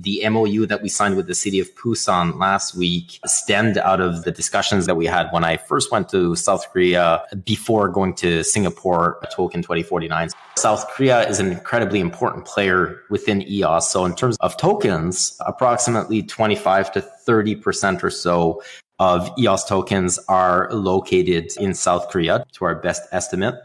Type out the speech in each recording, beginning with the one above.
The MOU that we signed with the city of Busan last week stemmed out of the discussions that we had when I first went to South Korea before going to Singapore Token 2049. South Korea is an incredibly important player within EOS. So in terms of tokens, approximately 25 to 30% or so of EOS tokens are located in South Korea, to our best estimate.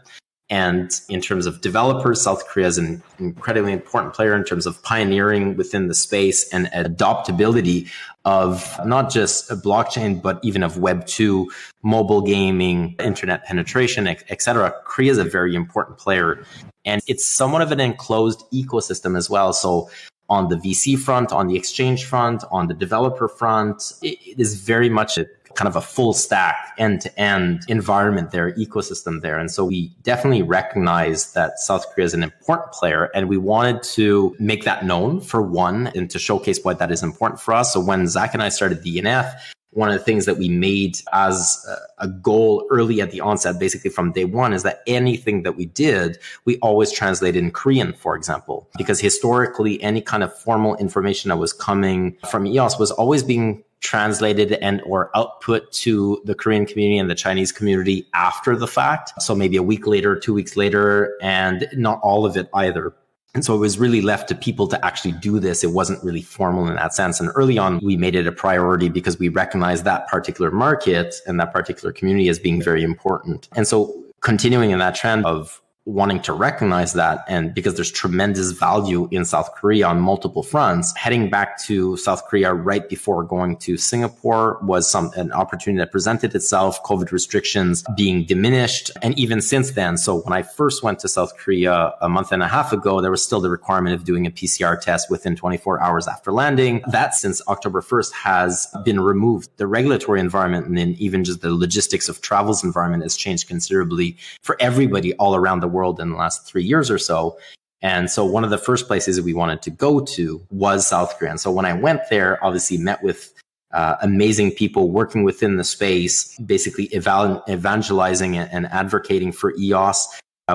And in terms of developers, South Korea is an incredibly important player in terms of pioneering within the space and adoptability of not just a blockchain, but even of Web 2, mobile gaming, internet penetration, et cetera. Korea is a very important player. And it's somewhat of an enclosed ecosystem as well. So on the VC front, on the exchange front, on the developer front, it is very much a kind of a full stack end-to-end environment there, ecosystem there. And so we definitely recognize that South Korea is an important player, and we wanted to make that known for one and to showcase why that is important for us. So when Zach and I started the ENF, one of the things that we made as a goal early at the onset, basically from day one, is that anything that we did, we always translated in Korean, for example, because historically, any kind of formal information that was coming from EOS was always being translated and or output to the Korean community and the Chinese community after the fact. So maybe a week later, 2 weeks later, and not all of it either. And so it was really left to people to actually do this. It wasn't really formal in that sense. And early on, we made it a priority because we recognized that particular market and that particular community as being very important. And so continuing in that trend of wanting to recognize that, and because there's tremendous value in South Korea on multiple fronts, heading back to South Korea right before going to Singapore was an opportunity that presented itself, COVID restrictions being diminished. And even since then, so when I first went to South Korea a month and a half ago, there was still the requirement of doing a PCR test within 24 hours after landing. That since October 1st has been removed. The regulatory environment and then even just the logistics of travel's environment has changed considerably for everybody all around the world in the last 3 years or so. And so one of the first places that we wanted to go to was South Korea. And so when I went there, obviously met with amazing people working within the space, basically evangelizing and advocating for EOS,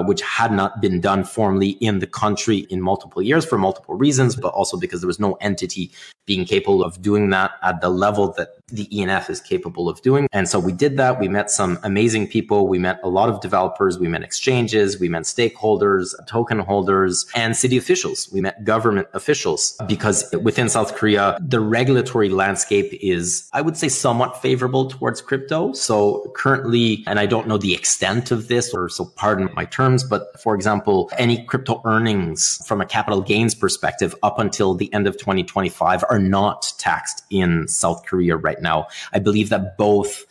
which had not been done formally in the country in multiple years for multiple reasons, but also because there was no entity being capable of doing that at the level that the ENF is capable of doing. And so we did that. We met some amazing people. We met a lot of developers. We met exchanges. We met stakeholders, token holders, and city officials. We met government officials because within South Korea, the regulatory landscape is, I would say, somewhat favorable towards crypto. So currently, and I don't know the extent of this, or so pardon my terms, but for example, any crypto earnings from a capital gains perspective up until the end of 2025 are not taxed in South Korea right now. I believe that both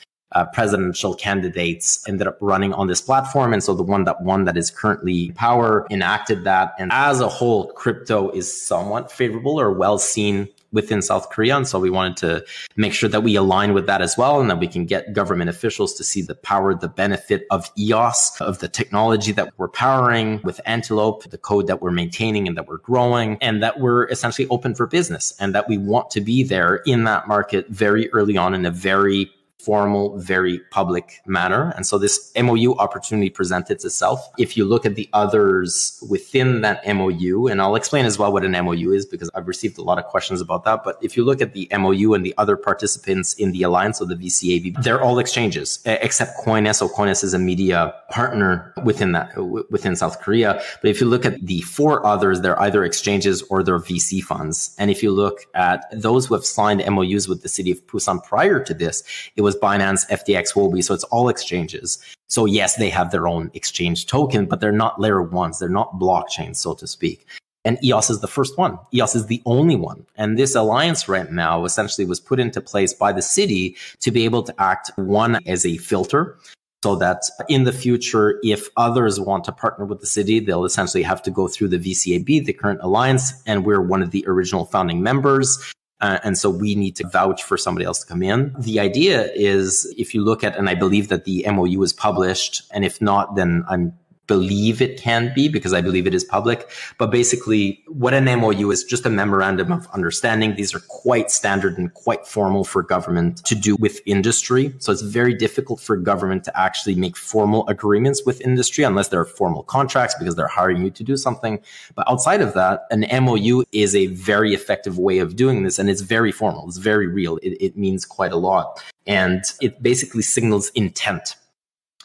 presidential candidates ended up running on this platform. And so the one that is currently in power enacted that. And as a whole, crypto is somewhat favorable or well seen within South Korea. And so we wanted to make sure that we align with that as well, and that we can get government officials to see the power, the benefit of EOS, of the technology that we're powering with Antelope, the code that we're maintaining and that we're growing, and that we're essentially open for business, and that we want to be there in that market very early on in a very formal, very public manner. And so this MOU opportunity presented itself. If you look at the others within that MOU, and I'll explain as well what an MOU is because I've received a lot of questions about that. But if you look at the MOU and the other participants in the alliance, so the VCABB, they're all exchanges except Coiness. So Coiness is a media partner within South Korea. But if you look at the four others, they're either exchanges or they're VC funds. And if you look at those who have signed MOUs with the city of Busan prior to this, it was Binance, FTX, Huobi. So it's all exchanges. So yes, they have their own exchange token, but they're not layer ones. They're not blockchains, so to speak. And EOS is the first one. EOS is the only one. And this alliance right now essentially was put into place by the city to be able to act, one, as a filter, so that in the future, if others want to partner with the city, they'll essentially have to go through the VCABB, the current alliance, and we're one of the original founding members. And so we need to vouch for somebody else to come in. The idea is, if you look at, and I believe that the MOU is published, and if not, then I'm believe it can be because I believe it is public. But basically, what an MOU is just a memorandum of understanding. These are quite standard and quite formal for government to do with industry. So it's very difficult for government to actually make formal agreements with industry unless there are formal contracts because they're hiring you to do something. But outside of that, an MOU is a very effective way of doing this. And it's very formal. It's very real. It means quite a lot. And it basically signals intent.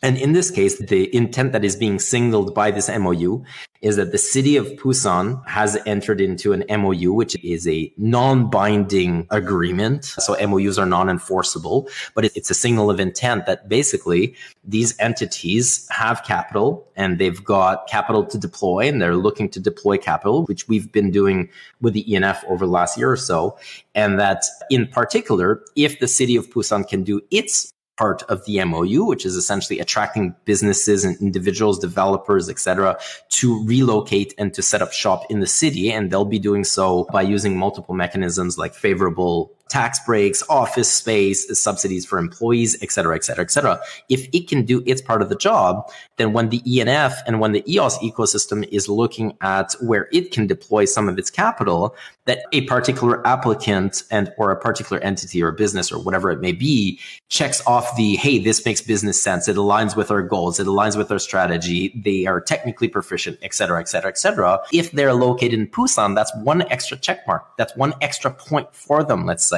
And in this case, the intent that is being signaled by this MOU is that the city of Busan has entered into an MOU, which is a non-binding agreement. So MOUs are non-enforceable, but it's a signal of intent that basically these entities have capital and they've got capital to deploy and they're looking to deploy capital, which we've been doing with the ENF over the last year or so. And that in particular, if the city of Busan can do its part of the MOU, which is essentially attracting businesses and individuals, developers, etc., to relocate and to set up shop in the city. And they'll be doing so by using multiple mechanisms like favorable tax breaks, office space, subsidies for employees, et cetera, et cetera, et cetera. If it can do its part of the job, then when the ENF and when the EOS ecosystem is looking at where it can deploy some of its capital, that a particular applicant and or a particular entity or business or whatever it may be checks off the, hey, this makes business sense. It aligns with our goals. It aligns with our strategy. They are technically proficient, et cetera, et cetera, et cetera. If they're located in Busan, that's one extra check mark. That's one extra point for them, let's say.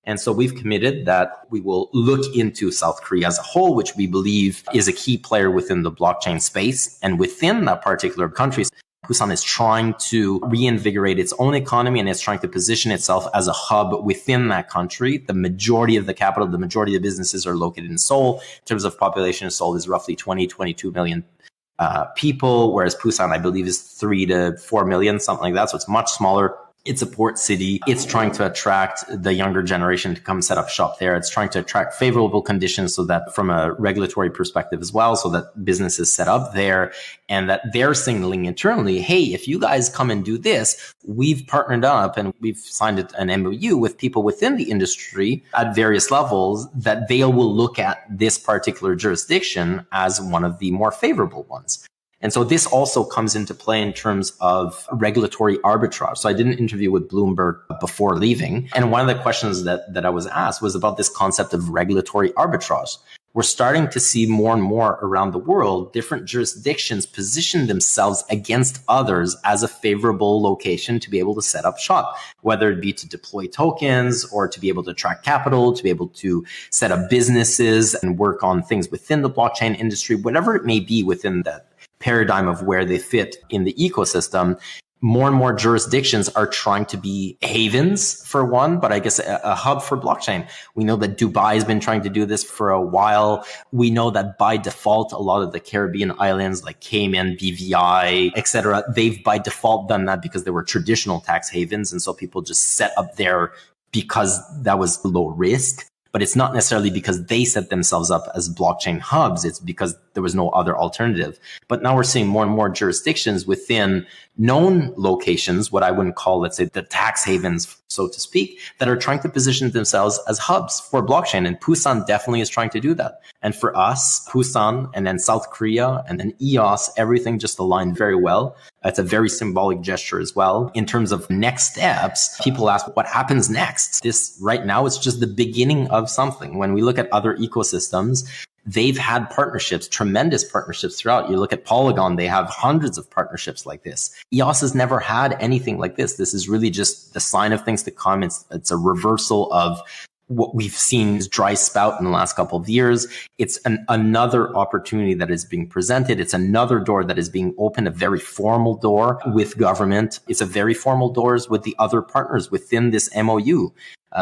And so we've committed that we will look into South Korea as a whole, which we believe is a key player within the blockchain space. And within that particular country, Busan is trying to reinvigorate its own economy and it's trying to position itself as a hub within that country. The majority of the capital, the majority of the businesses are located in Seoul. In terms of population, Seoul is roughly 22 million people, whereas Busan, I believe, is 3 to 4 million, something like that. So it's much smaller. It's a port city. It's trying to attract the younger generation to come set up shop there. It's trying to attract favorable conditions so that from a regulatory perspective as well, so that businesses set up there and that they're signaling internally, hey, if you guys come and do this, we've partnered up and we've signed an MOU with people within the industry at various levels that they will look at this particular jurisdiction as one of the more favorable ones. And so this also comes into play in terms of regulatory arbitrage. So I did an interview with Bloomberg before leaving. And one of the questions that I was asked was about this concept of regulatory arbitrage. We're starting to see more and more around the world, different jurisdictions position themselves against others as a favorable location to be able to set up shop, whether it be to deploy tokens or to be able to attract capital, to be able to set up businesses and work on things within the blockchain industry, whatever it may be within that paradigm of where they fit in the ecosystem. More and more jurisdictions are trying to be havens for one, but I guess a hub for blockchain. We know that Dubai has been trying to do this for a while. We know that by default, a lot of the Caribbean islands like Cayman, BVI, etc., they've by default done that because they were traditional tax havens. And so people just set up there because that was low risk. But it's not necessarily because they set themselves up as blockchain hubs. It's because there was no other alternative. But now we're seeing more and more jurisdictions within known locations, what I wouldn't call, let's say, the tax havens, so to speak, that are trying to position themselves as hubs for blockchain. And Busan definitely is trying to do that. And for us, Busan and then South Korea and then EOS, everything just aligned very well. It's a very symbolic gesture as well. In terms of next steps, people ask, what happens next? This right now, it's just the beginning of something. When we look at other ecosystems, they've had partnerships, tremendous partnerships throughout. You look at Polygon, they have hundreds of partnerships like this. EOS has never had anything like this. This is really just the sign of things to come. It's a reversal of what we've seen is dry spout in the last couple of years. It's another opportunity that is being presented. It's another door that is being opened, a very formal door with government. It's a very formal doors with the other partners within this MOU.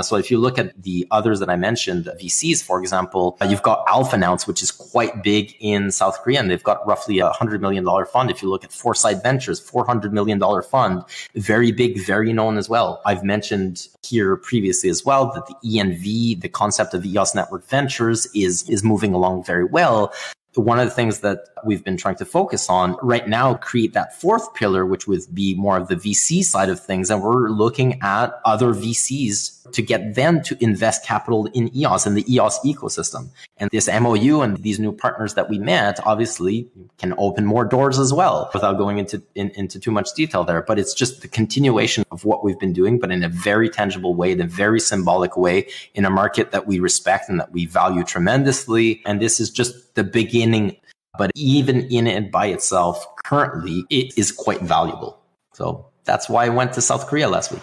So if you look at the others that I mentioned, VCs, for example, you've got AlphaNounce, which is quite big in South Korea, and they've got roughly $100 million fund. If you look at Foresight Ventures, $400 million fund, very big, very known as well. I've mentioned here previously as well that the ENV, the concept of EOS Network Ventures is moving along very well. One of the things that we've been trying to focus on right now, create that fourth pillar, which would be more of the VC side of things. And we're looking at other VCs to get them to invest capital in EOS and the EOS ecosystem. And this MOU and these new partners that we met obviously can open more doors as well, without going into too much detail there. But it's just the continuation of what we've been doing, but in a very tangible way, in a very symbolic way, in a market that we respect and that we value tremendously. And this is just the beginning. But even in it by itself, currently, it is quite valuable. So that's why I went to South Korea last week.